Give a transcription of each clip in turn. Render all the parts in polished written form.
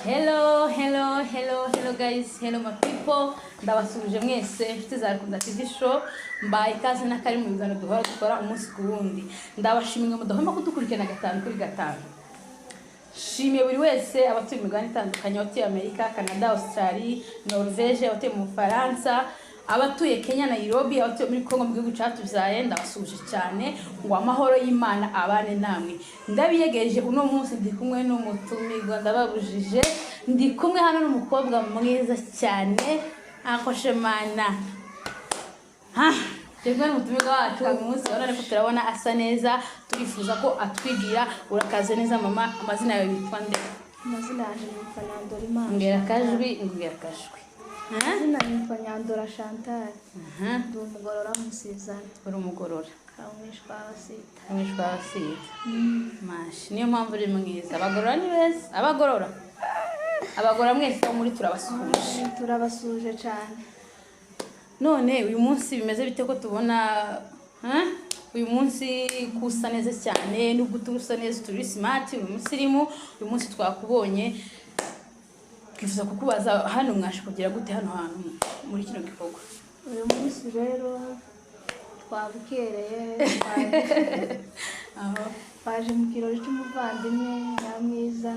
Hello guys, hello my people. Ndabasubije mwese inshuti za Rukunda TV show. Mbaye ikaze n'akari mu bizano duhora dukora umunsi ku wundi. Ndabashimye mudahoma kudukurikirana gatanu kuri gatanu. Shimiye buri wese abatuye imigabane itandukanye, abatuye Amerika, Canada, Australia, Norvège, abatuye mu Faransa, abatuye Kenya, Nairobi, abatuye muri Congo mu gihugu cyatubyaye. Ndabasubije cyane ngo amahoro y'Imana abane namwe. Ndabiyegereje uno munsi ndi kumwe n'umutumirwa, ndababujije ndi kumwe hano n'umukobwa mwiza cyane akoshemana. Jegwe n'umutumirwa wacu uyu munsi urabona ko turabona asa neza, turifuza ko atwigira. Urakaze neza mama, amazina yawe bitwa nde? Amazina yanjye yitwa Nyandora Imana. Ngera kajwi. Amazina yitwa Nyandora Chantal. Ndi umugorora musizana. Uri umugorora. Kamwishwa abasita. Kamwishwa abasita. Mashi, niyo mpamvu uri mwiza. Abagorora ni beza. Abagorora mwese bo muri turabasuje. Turabasuje cyane. None uyu munsi bimeze bite ko tubona uyu munsi kusa neza cyane, nubwo turusa neza turi smart, uyu munsi irimo, uyu munsi twakubonye. Twifuza kukubaza hano mwashe kugira gute hano hantu muri kino gikorwa? Uyu munsi rero twabukereye baje mu kirori cy'umuvandimwe Nyamwiza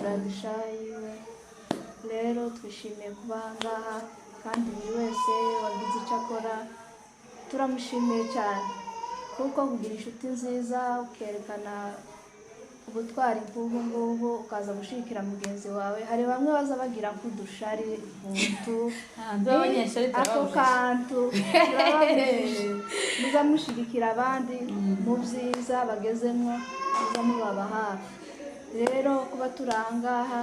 Radishayi. Rero twishimiye kuba ngaha kandi buri wese wagize icyo akora turamushimiye cyane, kuko kugira inshuti nziza ukerekana ubutwari bw'ubu ngubu ukaza gushikira mugenzi wawe. Hari bamwe baza bagira kudushari buntu ako kantu muza mushigikira abandi mu byiza bagezemo, muza mubaba hafi. Rero kuba turangaha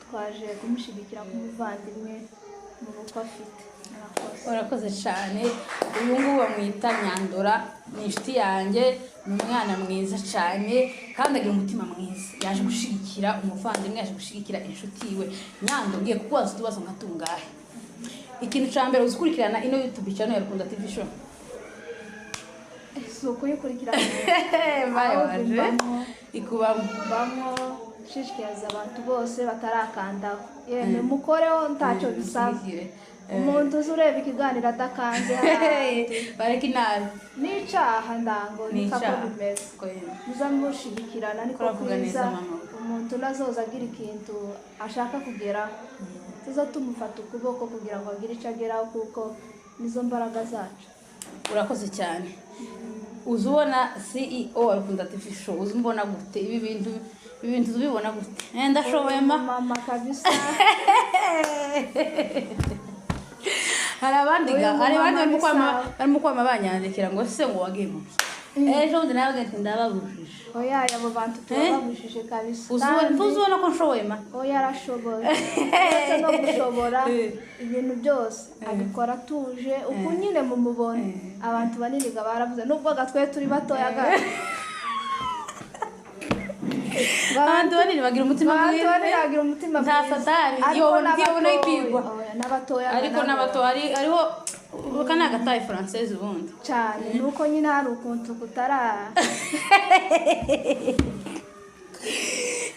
twaje kumushigikira nk'umuvandimwe mu bukwe afite. Urakoze cyane. Uyu nguyu bamwita Nyandora, ni inshuti yanjye, ni umwana mwiza cyane kandi agira umutima mwiza. Yaje gushigikira umuvandimwe, yaje gushigikira inshuti yiwe. Nyandora, ngiye kukubaza utubazo nka tungahe. Ikintu cya mbere uzikurikirana ino YouTube channel ya Rukunda TV show? Si ukuyikurikirana Mbaye waje ikubamo shishikariza abantu bose batarakandaho. Yemwe mukoreho ntacyo bisaba. Umuntu uzureba ikiganiro adakanze bareke inabi n'icaha ndango nikako bimeze. Muza mushigikirana niko kwiza. Umuntu nazoza agira ikintu ashaka kugeraho, tuza tumufata ukuboko kugira ngo agire icyo ageraho, kuko nizo mbaraga zacu. Urakoze cyane. Uzubona CEO wa Rukunda TV show, uzumbona gute ibi bintu tubibona gute? Ndashoboye mama kabisa. Hari abandi barimo kwama banyandikira ngo se ngo wagiye mu ejo ndi nawe gati ndababujije. Oya abo bantu turababujije kabisa. Uzubona ko nshoboye ma? Oya arashoboye. No gushobora ibintu byose abikora tuje uko nyine mu mubone. Abantu banini baravuze nubwo gatwe turi batoya gato. Abantu banini bagira umutima mwiza. Bagira umutima mwiza. Nta satani yobona ipigwa. N'abatoya ariko n'abatoya ariho ukana gataye française ubundi cyane. Nuko nyine hari ukuntu kutara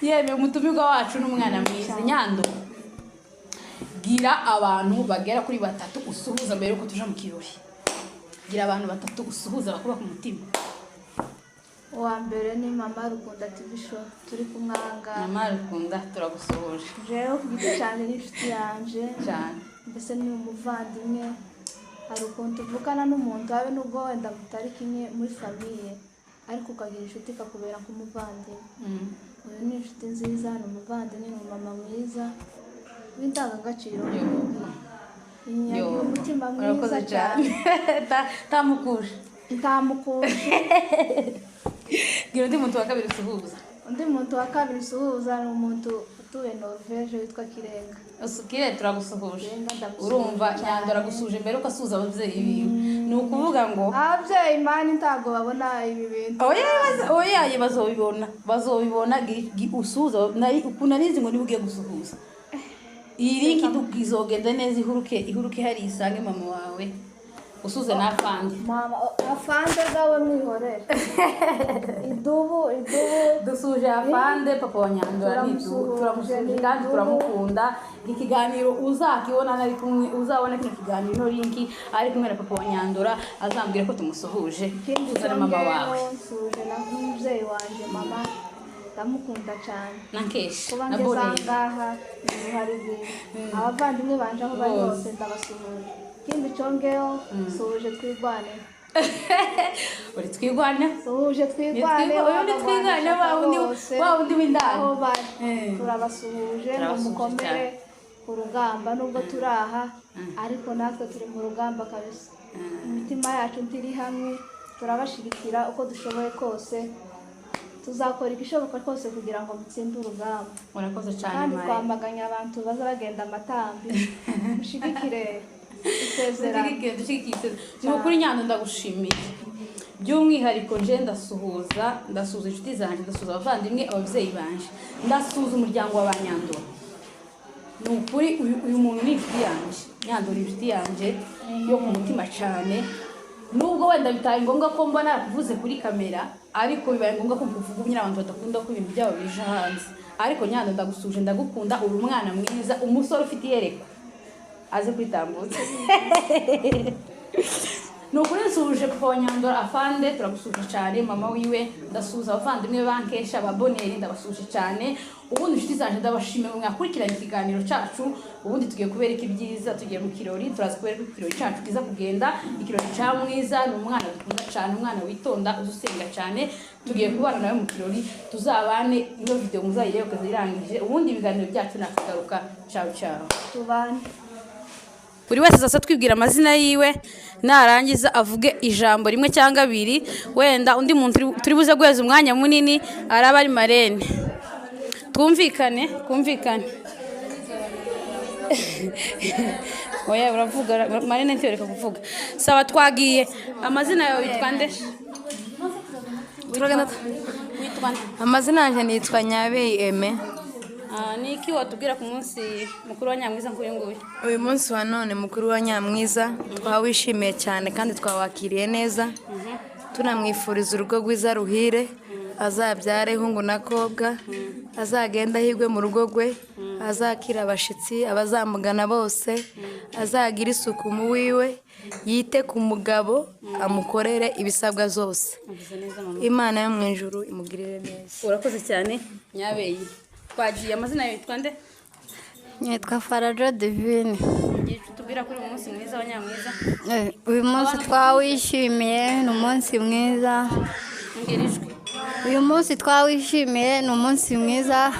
yeme umutumirwa wacu n'umwana mwiza. Nyandora, gira abantu bagera kuri 3 usuhuza mbere yuko tuja mu kirori. Gira abantu 3 usuhuza bakuba ku mutima. Uwa mbere ni mama Rukunda TV show, turi kumwanga. Mama Rukunda turagusuhuje. Jewe kugiti cyane n'inshuti yanje cyane, mbese ni umuvandimwe. Hari ukuntu uvukana n'umuntu wawe nubwo wenda mutari kimwe muri famiye, ariko ukagira inshuti kakubera nk'umuvandimwe. Uyu ni inshuti nziza, ni umuvandimwe, ni umama mwiza w'indangagaciro. Umutima mwiza cyane. Tamukuje. Gira undi muntu wa kabiri usuhuza. Undi muntu wa kabiri usuhuza ni umuntu utuye Norvège witwa Kirenga. Usukire turagusuhuje. Urumva Nyandora gusuje mbere uko asuhuza abavyeyi biwe. Ni ukuvuga ngo abavyeyi Imana ntago babona ibi bintu. Oya bazobibona usuhuza ukunanizi ngo nibugiye gusuhuza. Iyi link tukizogenda neza ihuruke hari isange mama wawe. usuze n'afande. mama afande gawe mwihorere idubu Dusuje afande papa wa Nyandora turamusuhuje kandi turamukunda. Ikiganiro uzakibona nari kumwe uzabona kino kiganiro linki ari kumwe na papa wa Nyandora azambwira ko tumusuhuje. Uzana mama wawe nsuje na muzee wanje mama ndamukunda cyane nankesha kuba na ngeze bone ahangaha uruhare rwiwe abavandimwe banje aho bari hose ndabasuhuje ikindi congeho suhuje twigwane uri twigwana suhuje twigwane uyu twigwana wa undi w'indani aho bari turabasuhuje mukomere ku rugamba nubwo turaha ariko natwe turi mu rugamba kabisa imitima yacu ntiri hamwe turabashigikira uko dushoboye kose tuzakora igishoboka kose kugira ngo mutsinde urugamba. Urakoze cyane kandi twamaganya abantu baza bagenda amatambi mushigikire isezerano ni ukuri Nyando ndagushimiye by'umwihariko nje ndasuhuza inshuti zanjye ndasuhuza abavandimwe ababyeyi banje ndasuhuza umuryango w'Abanyandora. Ni ukuri uyu muntu ni inshuti yanjye Nyando ni inshuti yanjye yo ku mutima cyane nubwo wenda bitaye ngombwa ko mbona kuvuze kuri kamera ariko bibaye ngombwa ko mvuga nyine abantu badakunda ko ibintu byabo bije hanze ariko Nyando ndagusuje ndagukunda uri umwana mwiza umusore ufite iyerekwa aze kwitambutsa nukuri nsuje kwa Nyandora afande turagusuje cyane mama wiwe ndasuza abavandimwe bankesha ababoneri ndabasuje cyane ubundi inshuti zanje ndabashimiye mwakurikirana ikiganiro cyacu ubundi tugiye kubereka ibyiza tugiye mu kirori turaza kubereka ikirori cyacu kiza kugenda ikirori cya mwiza ni umwana dukunda cyane umwana witonda uzusenga cyane tugiye kubana nawe mu kirori tuzabane iyo video muzayireba ukazirangije ubundi ibiganiro byacu nakagaruka ciao tubane buri wese azasa twibwira amazina yiwe narangiza avuge ijambo rimwe cyangwa abiri wenda undi muntu turi buze guheza umwanya munini araba ari Marene twumvikane oya uravuga Marene ntiyoreka kuvuga sawa twagiye amazina yawe witwa nde amazina yanjye nitwa Nyabeye Aime. Ni iki watubwira ku munsi mukuru wa Nyamwiza nk'uyu nguyu? Uyu munsi wa none mukuru wa Nyamwiza twawishimiye cyane kandi twawakiriye neza tunamwifuriza urugo rwiza ruhire azabyare hungu na kobwa azagenda higwe mu rugo rwe azakira abashitsi abazamugana bose azagira isuku mu wiwe yite ku mugabo amukorere ibisabwa zose Imana yo mu ijuru imugirire neza. Urakoze cyane Nyabeye. Twagiye amazina yitwa nde? Nitwa Farajo Divine. Tubwira kuri uyu munsi mwiza wa Nyamwiza. Uyu munsi twawishimiye ni umunsi mwiza. Uyu munsi twawishimiye ni umunsi mwiza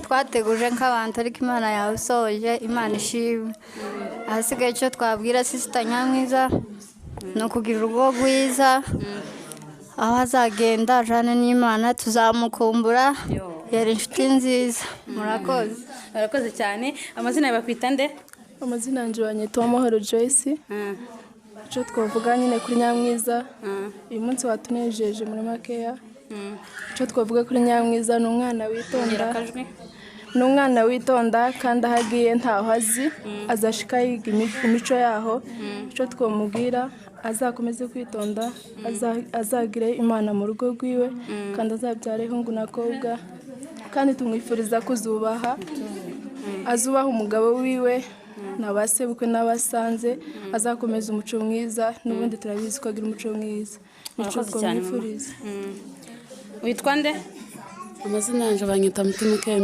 twateguje nk'abantu ariko Imana yawusoje Imana ishimwe. Ahasigaye icyo twabwira Sister Nyamwiza ni ukugira urugo rwiza aho azagenda ajane n'Imana tuzamukumbura yari inshuti nziza. Murakoze cyane. Amazina yabakwita nde? Amazina yanjye banyita Amahoro Joyce. Icyo twavuga nyine kuri Nyamwiza uyu munsi watunejeje muri makeya. Icyo twavuga kuri Nyamwiza ni umwana witonda kandi aho agiye ntaho azi azashika yiga imico yaho. Icyo twamubwira azakomeze kwitonda azagire Imana mu rugo rwiwe kandi azabyare hungu na kobwa kandi tumwifuriza kuzubaha azubaha umugabo wiwe n'abasebukwe n'abasanze azakomeza umuco mwiza n'ubundi turabizi ko agira umuco mwiza. Nicyo twamwifuriza. Witwa nde? Amazina yanjye banyita Mutimukeye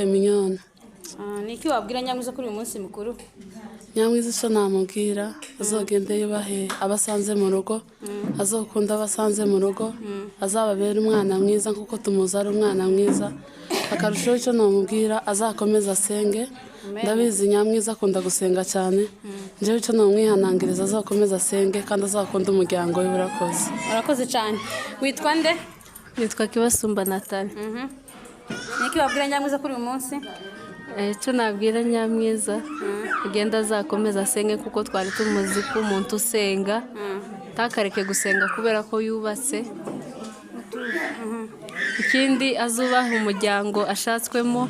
Mignone. Ni iki wabwira Nyamwiza kuri uyu munsi mukuru? Nyamwiza icyo namubwira azogende yubahe abasanze mu rugo azokunda abasanze mu rugo azababera umwana mwiza kuko tumuzi ari umwana mwiza akarushaho. Icyo namubwira azakomeza asenge ndabizi Nyamwiza akunda gusenga cyane njyewe icyo namwihanangiriza azakomeza asenge kandi azakunda umuryango we. Urakoze cyane. Witwa nde? Nitwa Kibasumba Nathalie. Ni iki wabwira Nyamwiza kuri uyu munsi? Icyo nabwira Nyamwiza agenda azakomeza asenge kuko twari tumuzi ko umuntu usenga ntakareke gusenga kubera ko yubatse. Ikindi azubaha umuryango ashatswemo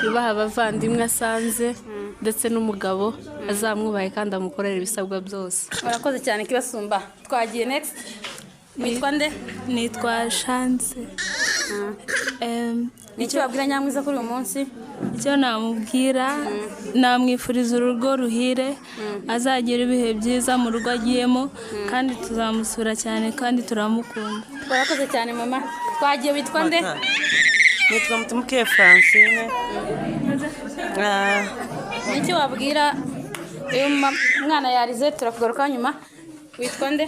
yubaha abavandimwe asanze ndetse n'umugabo azamwubahe kandi amukorere ibisabwa byose. Urakoze cyane Kibasumba. Twagiye next. Witwa nde? Nitwa Chance. Nicyo wabwira Nyamwiza kuri uyu munsi? Icyo namubwira namwifuriza urugo ruhire, azagira ibihe byiza mu rugo agiyemo kandi tuzamusura cyane kandi turamukunda. Urakoze cyane mama. Twagiye witwa nde? Nitwa Mutumuke Francine. Nicyo wabwira uyu mwana yarize turakugaruka nyuma. Witwa nde?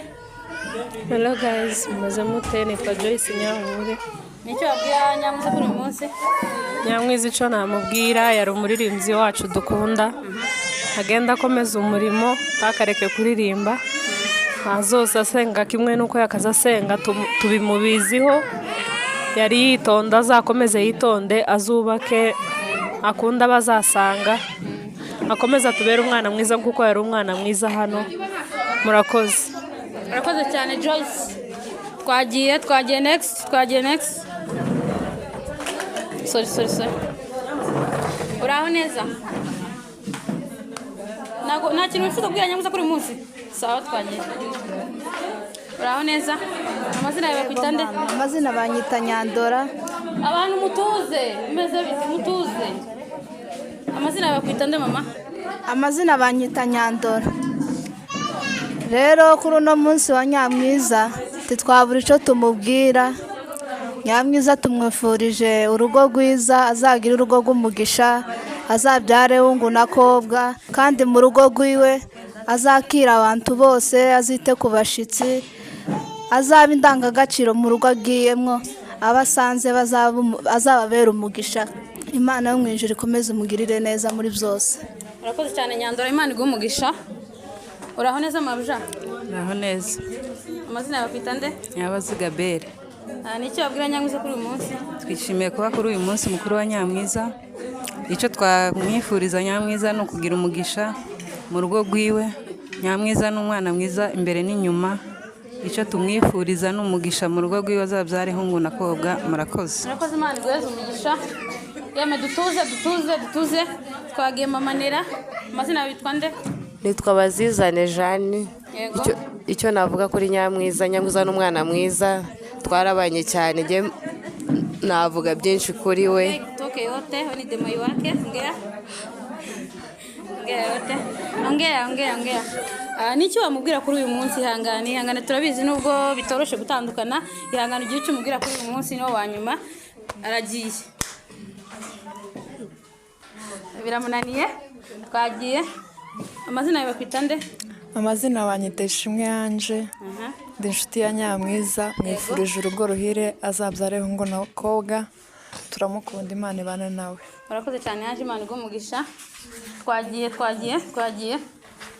Hello guys, muze mute, nitwa Joyce Nyankure. Nicyo wabwira Nyamwiza kuri uyu munsi? Nyamwiza icyo namubwira yari umuririmbyi wacu dukunda, agenda akomeza umurimo ntakareke kuririmba, azose asenga kimwe n'uko yakaza asenga tubimubiziho, yari yitonda, azakomeze yitonde, azubake, akunda bazasanga, akomeza tubere umwana mwiza kuko yari umwana mwiza hano. Murakoze. Urakoze cyane Joyce. Twagiye next. Sorry. Uraho neza? Nta kintu wifuza kubwira Nyamwiza kuri uyu munsi? Sawa twagiye. Uraho neza? Amazina yawe bakwita nde? Amazina banyita Nyandora. Abantu mutuze, meze bite mutuze. Amazina yawe bakwita nde mama? Amazina banyita Nyandora. Rero kuri uno munsi wa Nyamwiza titwabura icyo tumubwira. Nyamwiza tumwifurije urugo rwiza, azagira urugo rw'umugisha, azabyare hungu na kobwa, kandi mu rugo rwiwe azakira abantu bose, azite ku bashitsi, azaba indangagaciro mu rugo agiyemo, abasanze azababera umugisha. Imana yo mu ijuru ikomeze umugirire neza muri byose. Urakoze cyane Nyandora, Imana iguhe umugisha. Uraho neza mabuja? Uraho neza. Amazina yawe bakwita nde? Nyabazi Gabere. Nicyo wabwira Nyamwiza kuri uyu munsi? Twishimiye kuba kuri uyu munsi mukuru wa Nyamwiza. Icyo twamwifuriza Nyamwiza ni ukugira umugisha mu rugo rwiwe. Nyamwiza ni umwana mwiza imbere n'inyuma. Icyo tumwifuriza ni umugisha mu rugo rwiwe, azabyare hungu na kobwa. Murakoze. Murakoze, Imana iguhe umugisha. Yeme dutuze. Twagiye mamanera. Amazina yawe witwa nde? Nitwa Bazizane Jeanne. Icyo navuga kuri Nyamwiza ni umwana mwiza, twarabanye cyane, navuga byinshi kuri we. Ongea. Nicyo wamubwira kuri uyu munsi? Ihangane turabizi nubwo bitoroshe gutandukana. Ihangane ugiye icyo umubwira kuri uyu munsi niwo wa nyuma aragiye. Biramunaniye. Twagiye. Amazina yawe bakwita nde? Amazina banyita Ishimwe Anje. Ndi inshuti ya Nyamwiza, mwifurije urugo ruhire, azabyare hungu na kobwa, turamukunda, Imana ibane nawe. Urakoze cyane Anje, Imana iguhe umugisha. Twagiye.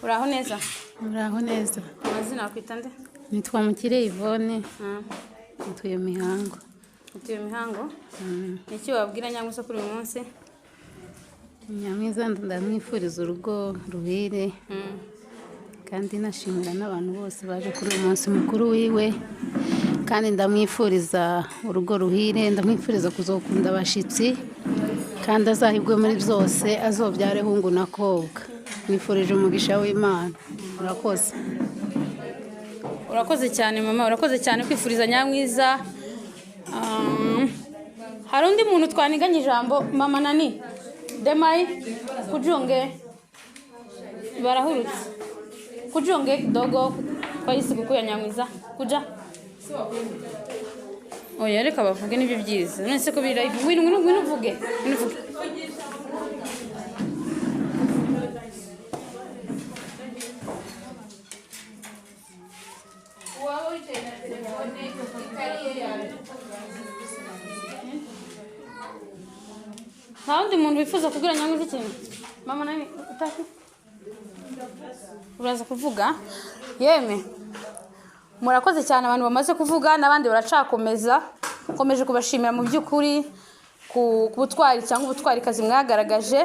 Uraho neza? Uraho neza. Amazina bakwita nde? Nitwa Mukire Yvonne. Ntuye Mihango. Nicyo wabwira Nyamwiza kuri uyu munsi? Nyamwiza ndamwifuriza urugo ruhire, kandi nashimira n'abantu bose baje kuri uyu munsi mukuru wiwe, kandi ndamwifuriza urugo ruhire, ndamwifuriza kuzokunda abashitsi, kandi azahibwe muri byose, azobyare hungu na kobwa. Nifurije umugisha w'Imana. Urakoze cyane mama, urakoze cyane kwifuriza Nyamwiza. Hari undi muntu twaniganye ijambo, mama nani? Demai kujonge barahurutse. Kujonge kidogo kwa isi kuku ya Nyamwiza. Kuja. Oya reka bavuge nibyo byiza. None se ko biri live. Ngwino uvuge. Nta wundi muntu wifuza kubwira Nyamwiza ikintu? Mama nani utaki? Uraza kuvuga? Yeme. Murakoze cyane abantu bamaze kuvuga, n'abandi baracakomeza. Komeje kubashimira mu by'ukuri ku butwari cyangwa ubutwarikazi mwagaragaje.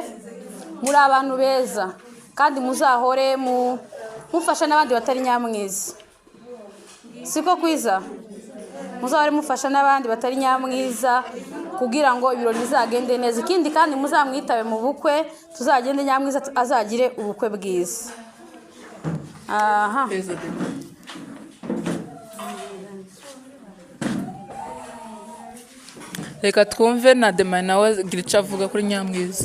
Muri abantu beza kandi muzahore mufasha n'abandi batari Nyamwiza. Siko kwiza? Muzahore mufasha n'abandi batari Nyamwiza kugira ngo ibirori bizagende neza. Ikindi kandi muzamwitabe mu bukwe, tuzagende Nyamwiza azagire ubukwe bwiza. Aha. Reka twumve na Dema nawe agira icyo avuga kuri Nyamwiza.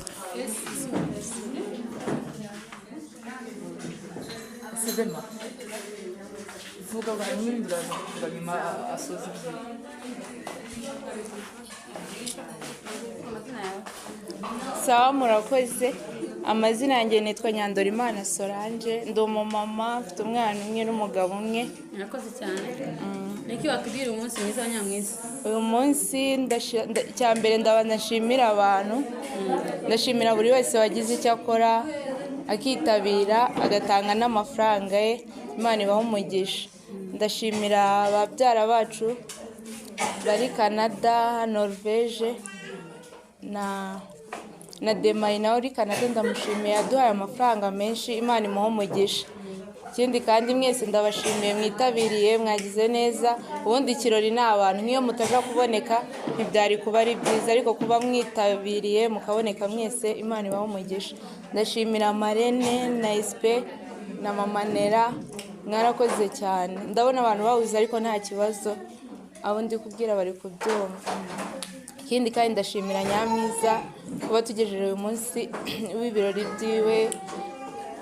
Sawa murakoze. Amazina yanjye nitwa Nyandorimana Solange, ndi umumama mfite umwana umwe n'umugabo umwe. Murakoze cyane. Niki watubwira umunsi mwiza wa Nyamwiza? Uyu munsi cyambere ndashimira abantu. Ndashimira buri wese wagize icyo akora akitabira agatanga n'amafaranga ye. Imana ibahe umugisha. Ndashimira ababyara bacu bari Canada, Norvege na Demayi nawe uri Canada, ndamushimiye yaduhaye amafaranga menshi. Imana imuhe umugisha. Ikindi kandi mwese ndabashimiye mwitabiriye, mwagize neza. Ubundi ikirori ni abantu, nk'iyo mutaja kuboneka ntibyari kuba ari byiza, ariko kuba mwitabiriye mukaboneka mwese, Imana ibahe umugisha. Ndashimira Marene na Espe na Mama Nera, mwarakoze cyane. Ndabona abantu bahuze ariko nta kibazo, abo ndi kubwira bari kubyumva. Ikindi kandi ndashimira Nyamwiza kuba tugejeje uyu munsi w'ibirori byiwe.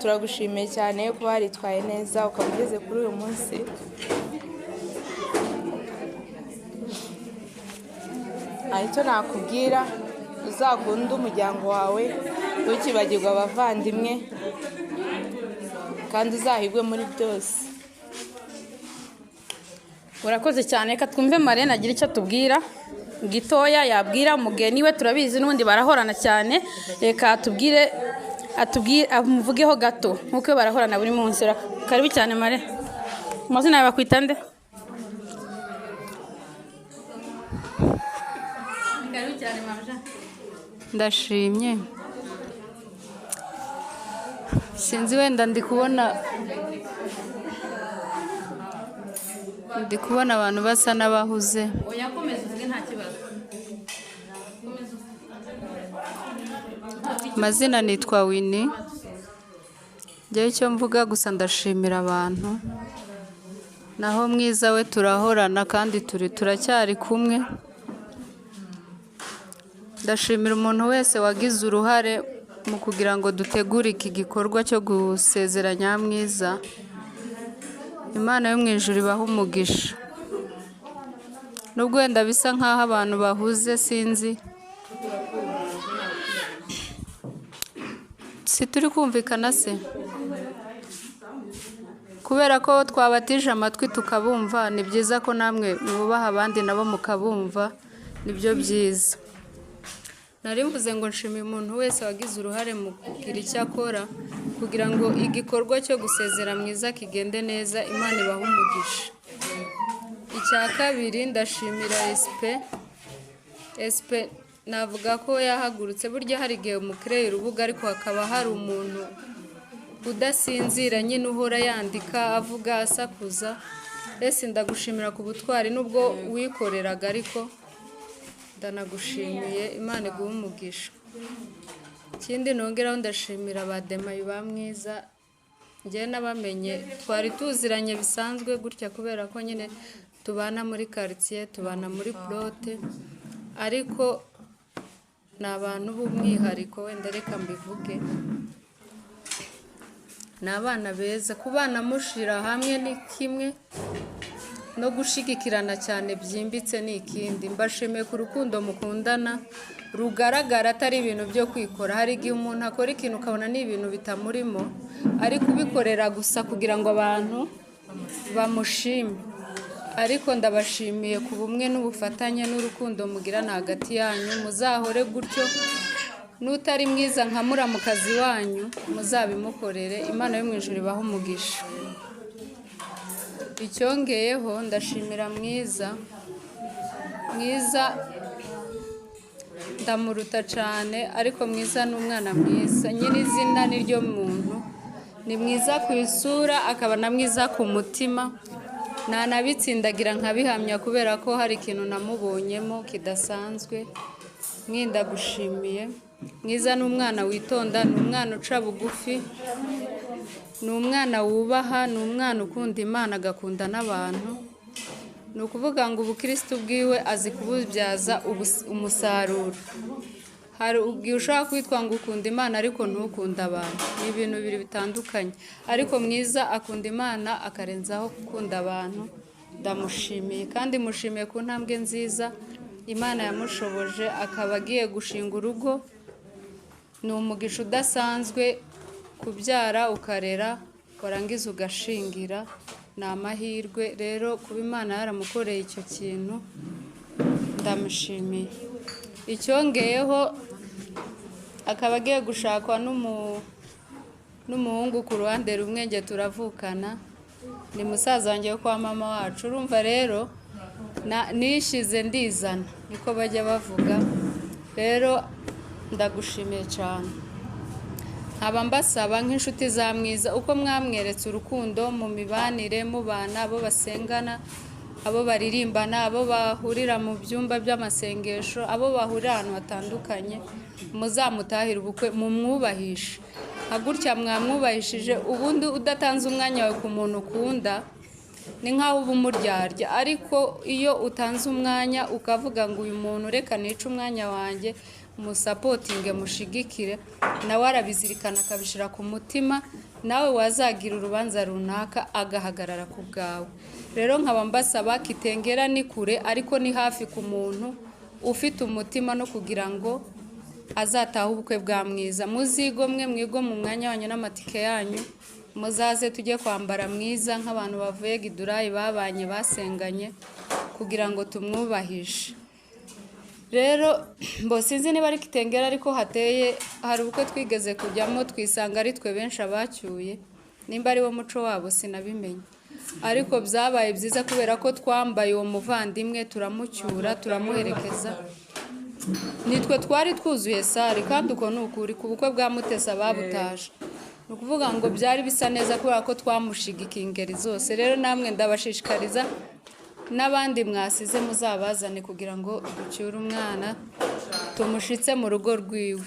Turagushimiye cyane kuba waritwaye neza ukaba ugeze kuri uyu munsi. Icyo nakubwira, uzakunde umuryango wawe, ntukibagirwe abavandimwe, kandi uzahigwe muri byose. Urakoze cyane. Reka twumve Marene agira icyo atubwira gitoya, yabwira umugeni we. Turabizi n'ubundi barahorana cyane, reka atubwire amuvugeho gato nk'uko barahorana buri munsi. Karibu cyane Marene. Amazina yawe bakwita nde? Karibu cyane Mama. Ndashimye. Sinzi wenda ndi kubona abantu basa n'abahuze. Oya komeza uvuge nta kibazo. Amazina nitwa Winnie. Njyewe icyo mvuga gusa ndashimira abantu. Naho Mwiza we turahorana kandi turacyari kumwe. Ndashimira umuntu wese wagize uruhare mu kugira ngo dutegure iki gikorwa cyo gusezera Nyamwiza. Imana yo mu ijuru ibahe umugisha. Nubwo wenda bisa nk'aho abantu bahuze, sinzi, si turi kumvikana se? Kubera ko twabatije amatwi tukabumva, ni byiza ko namwe mwubaha abandi nabo mukabumva, nibyo byiza. Nari mvuze ngo nshimiye umuntu wese wagize uruhare mu kugira icyo akora kugira ngo igikorwa cyo gusezera Mwiza kigende neza. Imana ibahe umugisha. Icya kabiri ndashimira Espe navuga ko yahagurutse. Burya hari igihe umukireye urubuga ariko hakaba hari umuntu udasinzira nyine uhora yandika avuga asakuza. Ese ndagushimira ku butwari nubwo wikoreraga, ariko ndanagushimiye. Imana iguhe umugisha. Ikindi nongeraho ndashimira ba Demayi ba Mwiza. Njye nabamenye twari tuziranye bisanzwe gutya kubera ko nyine tubana muri quartier, tubana muri plote, ariko ni abantu b'umwihariko wenda reka mbivuge. Ni abana beza, kubana mushira hamwe ni kimwe, no gushigikirana cyane byimbitse ni ikindi. Mbashimiye ku rukundo mukundana rugaragara, atari ibintu byo kwikora. Hari igihe umuntu akora ikintu ukabona ni ibintu bitamurimo, ari kubikorera gusa kugira ngo abantu bamushime. Ariko ndabashimiye ku bumwe n'ubufatanye n'urukundo mugirana hagati yanyu. Muzahore gutyo, n'utari mwiza nka muramukazi wanyu muzabimukorere. Imana yo mu ijuru ibahe umugisha. Icyongeyeho ndashimira Mwiza ndamuruta cyane, ariko Mwiza ni umwana mwiza. Nyiri izina ni ryo muntu. Ni mwiza ku isura, akaba na mwiza ku mutima. Ntanabitsindagira nkabihamya kubera ko hari ikintu namubonyemo kidasanzwe. Ndagushimiye. Mwiza ni umwana witonda, ni umwana uca bugufi, ni umwana wubaha, ni umwana ukunda Imana agakunda n'abantu. Ni ukuvuga ngo ubukristo bwiwe azi kububyaza umusaruro. Hari ubwiye ushaka kwitwa ngo ukunda Imana ariko ntukunda abantu, ni ibintu bibiri bitandukanye. Ariko Mwiza akunda Imana akarenzaho gukunda abantu. Ndamushimiye kandi mushimiye ku ntambwe nziza Imana yamushoboje, akaba agiye gushinga urugo. Ni umugisha udasanzwe kubyara ukarera warangiza ugashingira, ni amahirwe rero kuba Imana yaramukoreye icyo kintu, ndamushimiye. Icyongeyeho akaba agiye gushakwa n'umuhungu ku ruhande rumwe, nge turavukana, ni musaza wanjye wo kwa mama wacu. Urumva rero nishize ndizana, niko bajya bavuga. Rero ndagushimiye cyane. Nkaba mbasaba nk'inshuti za Mwiza, uko mwamweretse urukundo mu mibanire mubana, abo basengana, abo baririmbana, abo bahurira mu byumba by'amasengesho, abo bahurira ahantu hatandukanye, muzamutahire ubukwe mumwubahishe. Nka gutya mwamwubahishije, ubundi udatanze umwanya wawe ku muntu ukunda ni nk'aho uba umuryarya. Ariko iyo utanze umwanya ukavuga ngo uyu muntu reka nice umwanya wanjye, musapotinge, mushigikire, nawe arabizirikana akabishyira ku mutima, nawe wazagira urubanza runaka agahagarara ku bwawe. Rero nkaba mbasaba Kitengera ni kure ariko ni hafi ku muntu ufite umutima no kugira ngo azataha ubukwe bwa Mwiza. Muzigomwe mwigo mu mwanya wanyu n'amatike yanyu, muzaze tujye kwambara Mwiza nk'abantu bavuye Gidurayi babanye basenganye kugira ngo tumwubahishe. Rero sinzi niba ari Kitengera ariko hateye, hari ubukwe twigeze kujyamo twisanga ari twe benshi abacyuye, nimba ari wo muco wabo sinabimenye, ariko byabaye byiza kubera ko twambaye uwo muvandimwe, turamucyura, turamuherekeza, nitwe twari twuzuye sare. Kandi uko ni ukuri ku bukwe bwa Mutesa babutaje, ni ukuvuga ngo byari bisa neza kubera ko twamushigikiye ingeri zose. Rero namwe ndabashishikariza n'abandi mwasize muzabazane kugira ngo ducyure umwana tumushitse mu rugo rwiwe.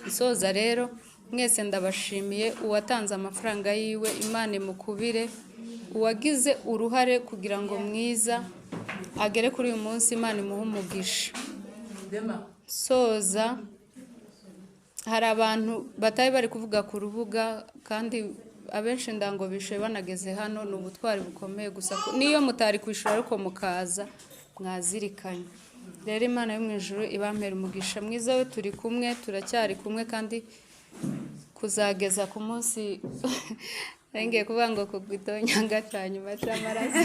Isoza rero mwese ndabashimiye, uwatanze amafaranga yiwe Imana imukubire, uwagize uruhare kugira ngo Mwiza agere kuri uyu munsi Imana imuhe umugisha. Soza, hari abantu batari bari kuvuga ku rubuga kandi abenshi ndango bishoye banageze hano, ni ubutwari bukomeye gusa niyo mutari kwishura ariko mukaza mwazirikanye. Rero Imana yo mu ijuru ibampera umugisha. Mwiza we turi kumwe, turacyari kumwe kandi kuzageza ku munsi ngiye kuvuga ngo kugitonyanga cyanyuma cy'amaraso.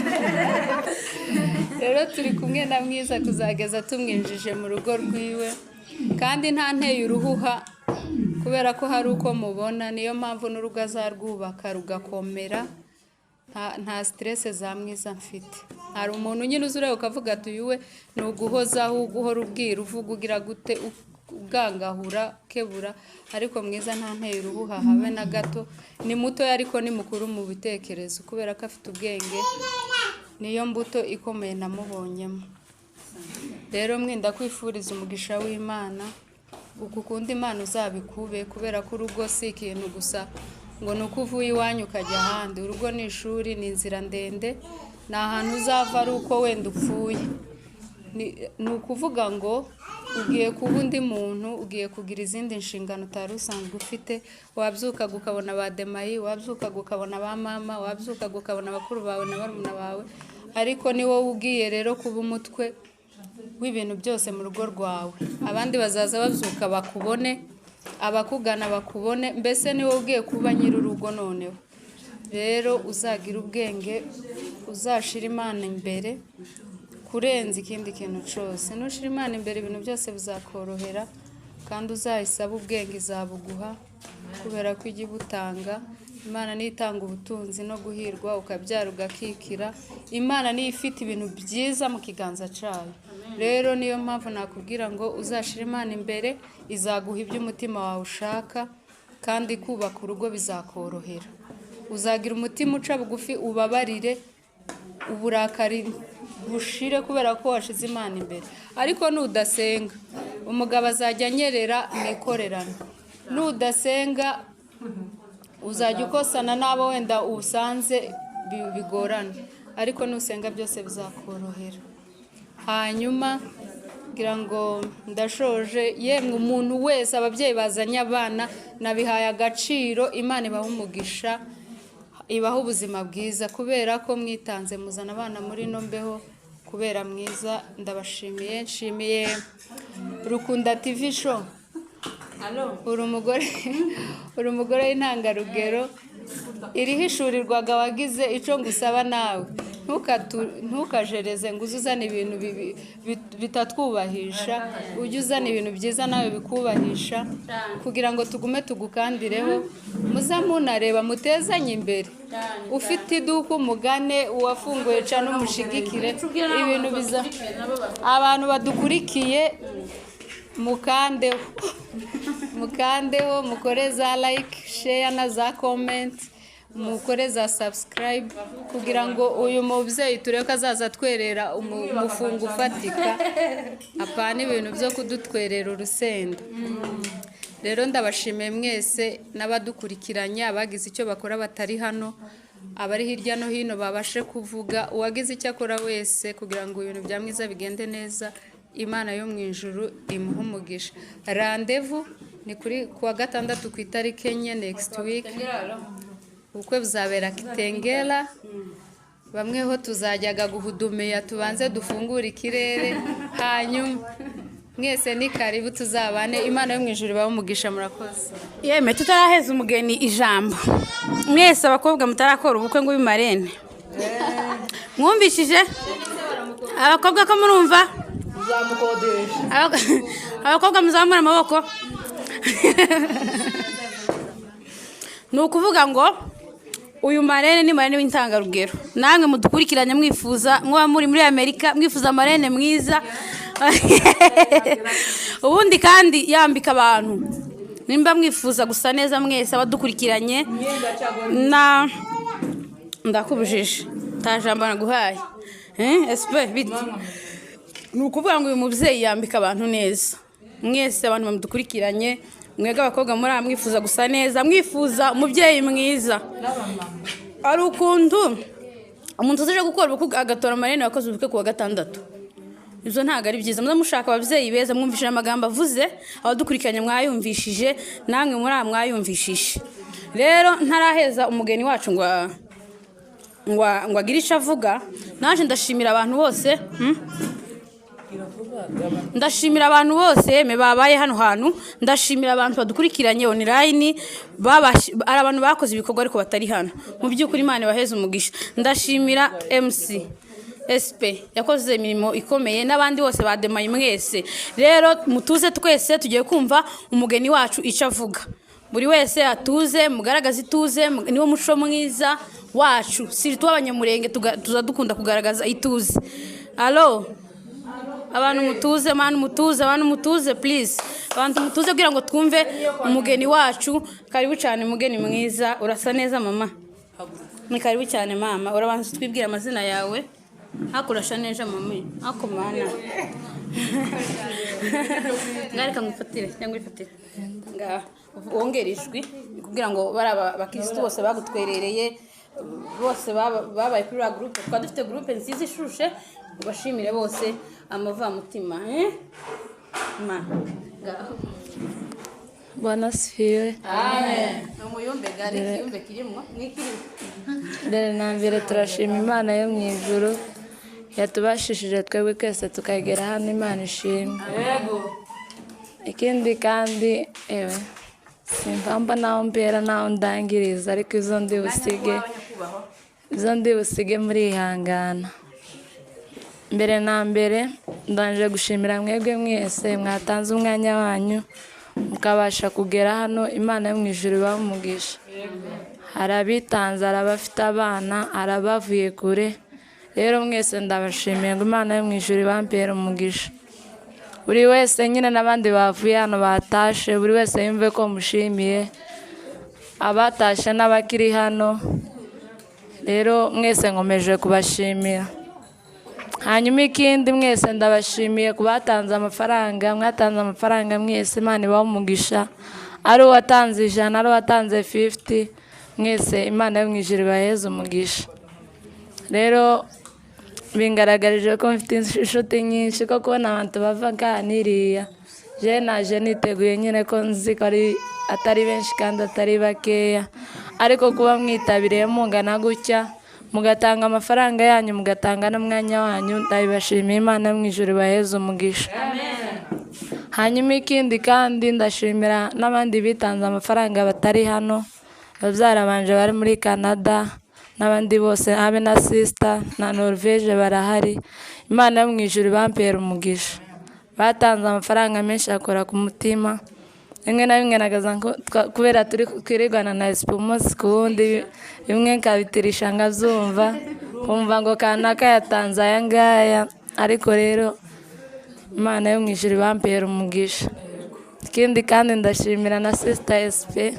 Rero turi kumwe na Mwiza kuzageza tumwinjije mu rugo rwiwe, kandi nta nteye uruhuha kubera ko hari uko mubona. Niyo mpamvu n'urugo azarwubaka rugakomera, nta stress za Mwiza mfite. Hari umuntu nyine uzureba ukavuga ati uyu we ni uguhozaho, uguhora ubwira, uvuga ugira gute, ugangahura kebura, ariko Mwiza nta nteye uruhuha habe na gato. Ni muto ariko ni mukuru mu bitekerezo kubera ko afite ubwenge, niyo mbuto ikomeye namubonyemo. Rero mwenda kwifuriza umugisha w'Imana, ukukunda Imana uzabikube, kubera ko urugo si ikintu gusa ngo ni uko uvuye iwanyu ukajya ahandi. Urugo ni ishuri, ni inzira ndende, ni ahantu uzava ari uko wenda upfuye. Ni ukuvuga ngo ugiye kuba undi muntu, ugiye kugira izindi nshingano utari usanzwe ufite. Wabyukaga ukabona ba Demayi, wabyukaga ukabona ba mama, wabyukaga ukabona bakuru bawe na barumuna bawe, ariko ni wowe ugiye rero kuba umutwe w'ibintu byose mu rugo rwawe. Abandi bazaza babyuka bakubone, abakugana bakubone, mbese ni wowe ugiye kuba nyir'urugo noneho. Rero uzagira ubwenge, uzashira Imana imbere kurenza ikindi kintu cyose. Nushira Imana imbere ibintu byose bizakorohera, kandi uzayisaba ubwenge izabuguha, kubera ko ijya ibutanga. Imana niyo itanga ubutunzi no guhirwa, ukabyara ugakikira. Imana niyo ifite ibintu byiza mu kiganza cyayo. Rero niyo mpamvu nakubwira ngo uzashira Imana imbere, izaguha ibyo umutima wawe ushaka, kandi kubaka urugo bizakorohera. Uzagira umutima uca bugufi, ubabarire, uburakari bushire kubera ko washize Imana imbere. Ariko nudasenga umugabo azajya anyerera mwikorerana, nudasenga uzajya ukosana n'abo wenda usanze bigorana, ariko nusenga byose bizakorohera. Hanyuma ngira ngo ndashoje, yemwe umuntu wese, ababyeyi bazanye abana nabihaye agaciro, Imana ibaha umugisha, ibaho ubuzima bwiza kubera ko mwitanze muzana abana muri no mbeho kubera mwiza. Ndabashimiye, nshimiye Rukunda TV show. uri umugore w'intangarugero, irihishurirwaga wagize icyo ngusaba nawe, ntukajereze ngo uzuzane ibintu bitatwubahisha, ujye uzana ibintu byiza nawe bikubahisha, kugira ngo tugume tugukandireho, muzamunareba mutezanye imbere. Ufite iduka umugane, uwafunguye ca n'umushigikire, ibintu biza. Abantu badukurikiye mukandeho, mukore za like, share na za comment, mukore za subscribe, kugira ngo uyu mubyeyi turebe ko azaza twerera umufungo ufatika, apana ibintu byo kudutwerera urusenda. Rero ndabashimiye mwese n'abadukurikiranye, abagize icyo bakora batari hano, abari hirya no hino babashe kuvuga, uwagize icyo akora wese kugira ngo ibintu bya mwiza bigende neza, Imana yo mu ijuru imuhe umugisha. Rendez-vous ni kuri kuwa gatandatu ku itariki 4 next week. Ubukwe buzabera Kitengela. Bamwe ho tuzajyaga guhudumeya tubanze dufungura ikirere, hanyuma mwese ni karibu tuzabane. Imana yo mu ijuru ibahe umugisha. Murakoze. Yeme tutaraheza umugeni ijambo. Mwese abakobwa mutarakora ubukwe ngo bimarene. Mwumvishije? Abakobwa ko murumva? Abakobwa muzamura amaboko. Ni ukuvuga ngo uyu marene ni marene w'intangarugero. Namwe mudukurikiranye mwifuza, mwa muri Amerika mwifuza marene mwiza. Ubundi kandi yambika abantu. Nimba mwifuza gusa neza mwese abadukurikiranye na ndakubujije tajamba naguhaye. Espe biti. Ni ukuvuga ngo uyu mubyeyi yambika abantu neza. Mwese abantu bamudukurikiranye, mwega abakobwa muri mwifuza gusa neza, mwifuza umubyeyi mwiza. Ari ukuntu umuntu uzaje gukora ubukwe agatora marene wakoze ubukwe kuwa gatandatu. Ibyo ntago ari byiza. Muze mushaka ababyeyi beza, mwumvishije amagambo avuze, abadukurikiranye mwayumvishije, namwe muri mwayumvishije. Rero ntaraheza umugeni wacu ngo agire icyo avuga, naje ndashimira abantu bose. Ndashimira abantu bose babaye hano hantu, ndashimira abantu badukurikiranye online, ari abantu bakoze ibikorwa ariko batari hano. Mu by'ukuri Imana baheze umugisha. Ndashimira MC SP yakoze imirimo ikomeye, n'abandi bose bademaye mwese. Rero mutuze twese tugiye kumva umugeni wacu icyo avuga. Buri wese atuze, mugaragaza ituze, niwo muco mwiza wacu. Si tw'abanyamurenge tuzadukunda kugaragaza ituze. Allo abantu mutuze, abantu mutuze please. Abantu mutuze kugira ngo twumve umugeni wacu. Karibu cyane mugeni mwiza, urasa neza mama. Ni karibu cyane mama, urabanza twibwira amazina yawe. Hakurasha neza mama. Ako mana. Ngareka ngufatire cyangwa ifatire. Nga wongera ijwi kugira ngo baraba bakristo bose bagutwerereye, bose babaye kuri la groupe. Kwa dufite groupe nziza ishushe, ubashimire bose amava mutima. Ma. Bwana asifiwe. Amen. Umuyumbe gari kiyumbe kirimo mwikiri. Rero nambere turashima Imana yo mu ijuru yatubashishije twebwe twese tukagera hano, Imana ishimwe. Yego. Ikindi kandi simpamba naho mbera naho ndangiriza, ariko izo ndi busige muri ihangana. Mbere na mbere ndanje gushimira mwebwe mwese mwatanze umwanya wanyu mukabasha kugera hano, Imana yo mu ijuru ibahe umugisha. Arabitanze, arabafite abana, arabavuye kure. Rero mwese ndabashimiye ngo Imana yo mu ijuru ibampere umugisha. Buri wese nyine n'abandi bavuye hano batashe, buri wese yumve ko mushimiye, abatashe n'abakiri hano. Rero mwese nkomeje kubashimira. hanyuma ikindi mwese ndabashimiye ku batanze amafaranga, mwatanze amafaranga mwese, Imana ibahe umugisha, ari uwatanze 100 ari uwatanze 50, mwese Imana yo mu ijuru ibaheze umugisha. Rero bingaragarije ko mfite inshuti nyinshi, ko kubona abantu bava ganiriya je naje niteguye nyine ko nzi ko atari benshi kandi atari bakeya, ariko kuba mwitabiriye mungana gutya mugatanga amafaranga yanyu mugatanga n'umwanya wanyu, ndabibashimiye. Imana yo mu ijuru ibaheze umugisha. Hanyuma ikindi kandi ndashimira n'abandi bitanze amafaranga batari hano, babyara banje bari muri Canada n'abandi bose, habe na sister na Norvege barahari. Imana yo mu ijuru bampera umugisha, batanze amafaranga menshi akora ku mutima. Rimwe na bimwe nagaza kubera turi kwirigwana na Expo umunsi ku wundi, bimwe nkabitirisha ngabyumva kumva ngo kanaka yatanze aya ngaya, ariko rero Imana yo mu ijuru bampera umugisha. Ikindi kandi ndashimira na sister SP.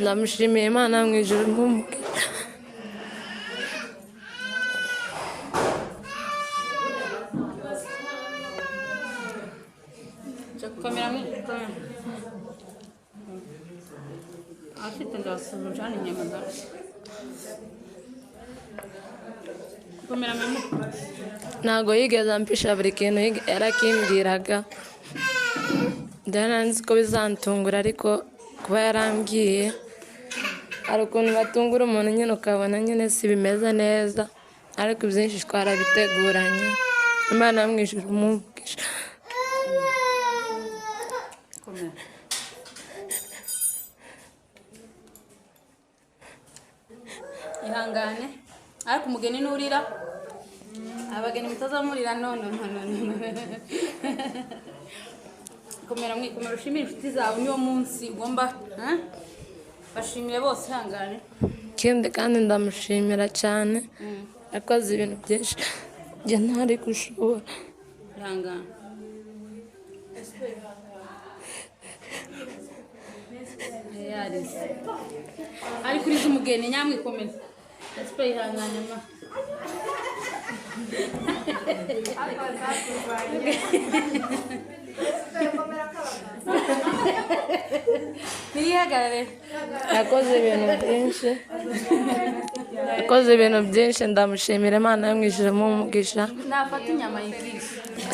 Ndamushimiye Imana mu ijuru nk'umugisha. Ntago yigeze ampisha buri kintu yarakimbwiraga, byari nzi ko bizantungura, ariko kuba yarambwiye hari ukuntu batungura umuntu nyine ukabona nyine si bimeze neza, ariko ibyinshi twarabiteguranye. Imana yo mu ijuru umugisha. Ihangane, ariko umugeni nurira, abageni mutazamurira. No komera mwikomera, ushimire inshuti zawe, niwo munsi ugomba bashimire bose. Ihangane. Ikindi kandi ndamushimira cyane, yakoze ibintu byinshi njye ntari gushobora. Ihangane. Ariko uriza umugeni nyamwikomeza. SP ihangane ma. Yakoze ibintu byinshi, ndamushimira. Imana yo mu ijuru umugisha. Nafata inyama yikiri.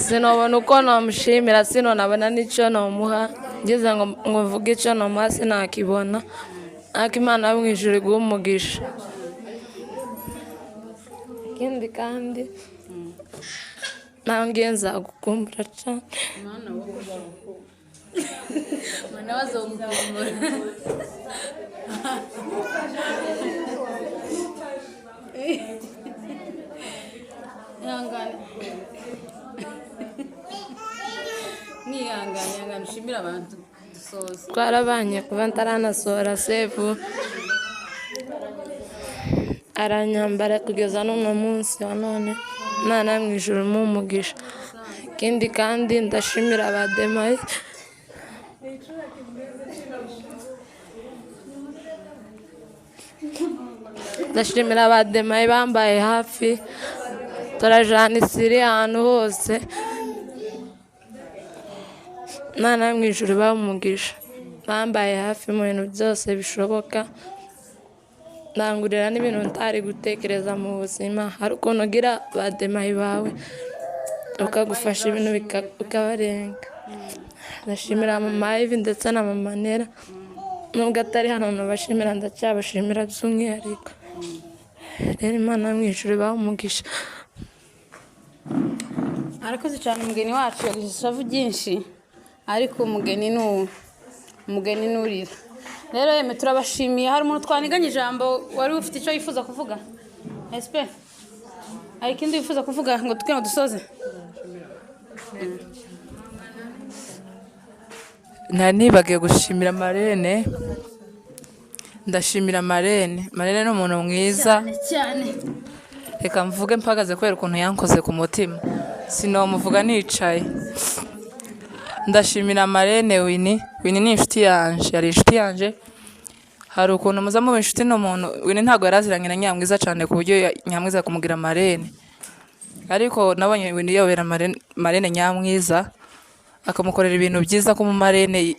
Sinobona uko namushimira, sinonabona n'icyo namuha, ngeze ngo mvuge icyo namuha sinakibona, ariko Imana yo mu ijuru iguha umugisha. Ikindi kandi nange nzagukumbura cyane. Mwana wazogukumbura. Ihangane. Ihangane ushimira abantu dusoza. Twarabanye kuba ntaranasohora sefu, aranyambara kugeza n'uno munsi wa none. Imana yo mu ijuru umugisha. Ikindi kandi ndashimira abademayi, ndashimira abademayi bambaye hafi, turajana isiri ahantu hose. Imana yo mu ijuru ibahe umugisha, bambaye hafi mu bintu byose bishoboka, ndangurira n'ibintu ntari gutekereza mu buzima. Hari ukuntu ugira abademayi bawe ukagufasha ibintu bikabarenga. Ndashimira mama Ivi ndetse na mama Nera, nubwo atari hano nabashimira, ndacyabashimira by'umwihariko. Rero Imana yo mu ijuru ibahe umugisha. Arakoze cyane umugeni wacu, yagize ishavu ryinshi, ariko umugeni nurira. rero yeme turabashimiye. Hari umuntu twaniganye ijambo wari ufite icyo yifuza kuvuga? SP hari ikindi wifuza kuvuga ngo tukenge dusoze? Nibagiye gushimira Marene. Ndashimira Marene. Marene ni umuntu mwiza cyane. Reka mvuge mpagaze kubera ukuntu yankoze ku mutima, sinomuvuga nicaye. Ndashimira Marene. Winnie ni inshuti yanje, yari inshuti yanje. Hari ukuntu muza muba inshuti n'umuntu. Winnie ntabwo yaraziranye na Nyamwiza cyane ku buryo Nyamwiza kumugira Marene, ariko nabonye Winnie yobera Marene Nyamwiza akamukorera ibintu byiza ko mu Marene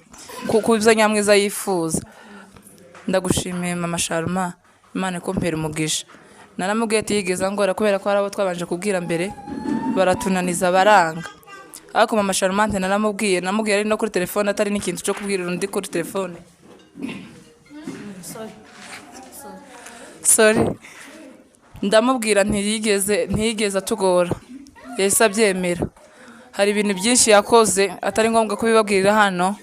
kuko ibyo Nyamwiza yifuza. Ndagushimiye mama Sharma, Imana ikumpere umugisha. Naramubwiye ati yigeze angora kubera ko hari abo twabanje kubwira mbere baratunaniza baranga, ariko mama Sharma naramubwiye ari no kuri telefone atari n'ikintu cyo kubwirira undi kuri telefone. Sorry. Ndamubwira ntiyigeze atugora, yahise abyemera. Hari ibintu byinshi yakoze atari ngombwa kubibabwirira hano.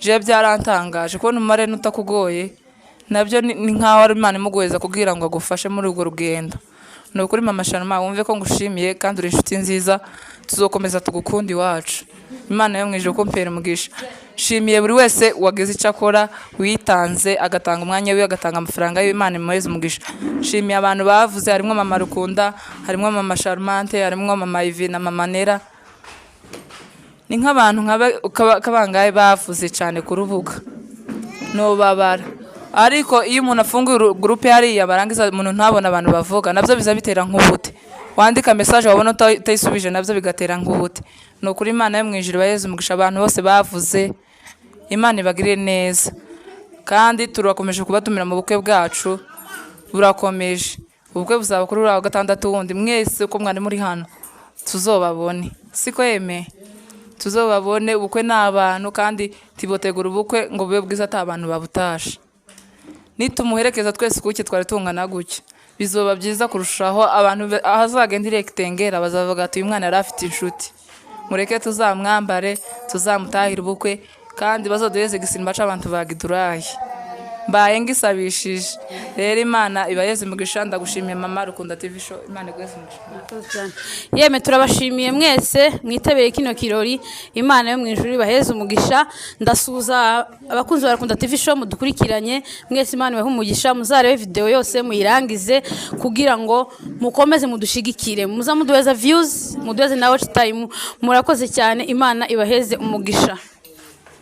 Je byarantangaje kubona Marene utakugoye, nabyo ni nkaho ari Imana imugoyeza kugira ngo agufashe muri urwo rugendo. Ni ukuri mama Sharma, wumve ko ngushimiye kandi uri inshuti nziza, tuzokomeza tugukunda iwacu. Imana yo mwijuru kumpera umugisha. Shimiye buri wese wagize icyo akora, witanze agatanga umwanya we, agatanga amafaranga ye. Imana imuheze umugisha. Shimiye abantu bavuze, harimo mama Rukunda, harimo mama Charmante, harimo mama Ivy na mama Nera. Ni nk'abantu kabangaye bavuze cyane ku rubuga, no babara. Ariko iyo umuntu afunguye groupe hariya barangiza umuntu ntabona abantu bavuga, nabyo biza bitera nk'ubute. Wandika message wabona utayisubije, nabyo bigatera nk'ubute. No kuri Imana yo mwijuru bayeze umugisha abantu bose bavuze. Imana ibagire neza, kandi turakomeje kubatumira mu bukwe bwacu, burakomeje. Ubukwe buzaba kuri wa gatandatu wundi. Mwese uko mwari muri hano tuzobabone, siko yeme? Tuzobabone. Ubukwe n'abantu kandi tibotegura ubukwe ngo bube bwiza atabantu babutasha. Nitumuherekeza twese kuki twari tungana gutya, bizoba byiza kurushaho. Abantu ahazagenda irekitengera bazavuga ati uyu mwana yari afite inshuti. Mureke tuzamwambare, tuzamutahira ubukwe, kandi bazoduheze gisimba c'abantu bagiduraye. Mbaye ngisabishije rero Imana ibayeze umugisha. Ndagushimiye mama Rukunda TV show. Imana igweze umugisha. Yeme turabashimiye mwese mwitabire kino kirori. Imana yo mwijuru ibaheze umugisha. Ndasuza abakunzi ba Rukunda TV show mudukurikiranye mwese. Imana ibahe umugisha. Muzarebe video yose muyirangize kugira ngo mukomeze mudushigikire, muza muduheza views, muduheze na watch time. Murakoze cyane. Imana ibaheze umugisha.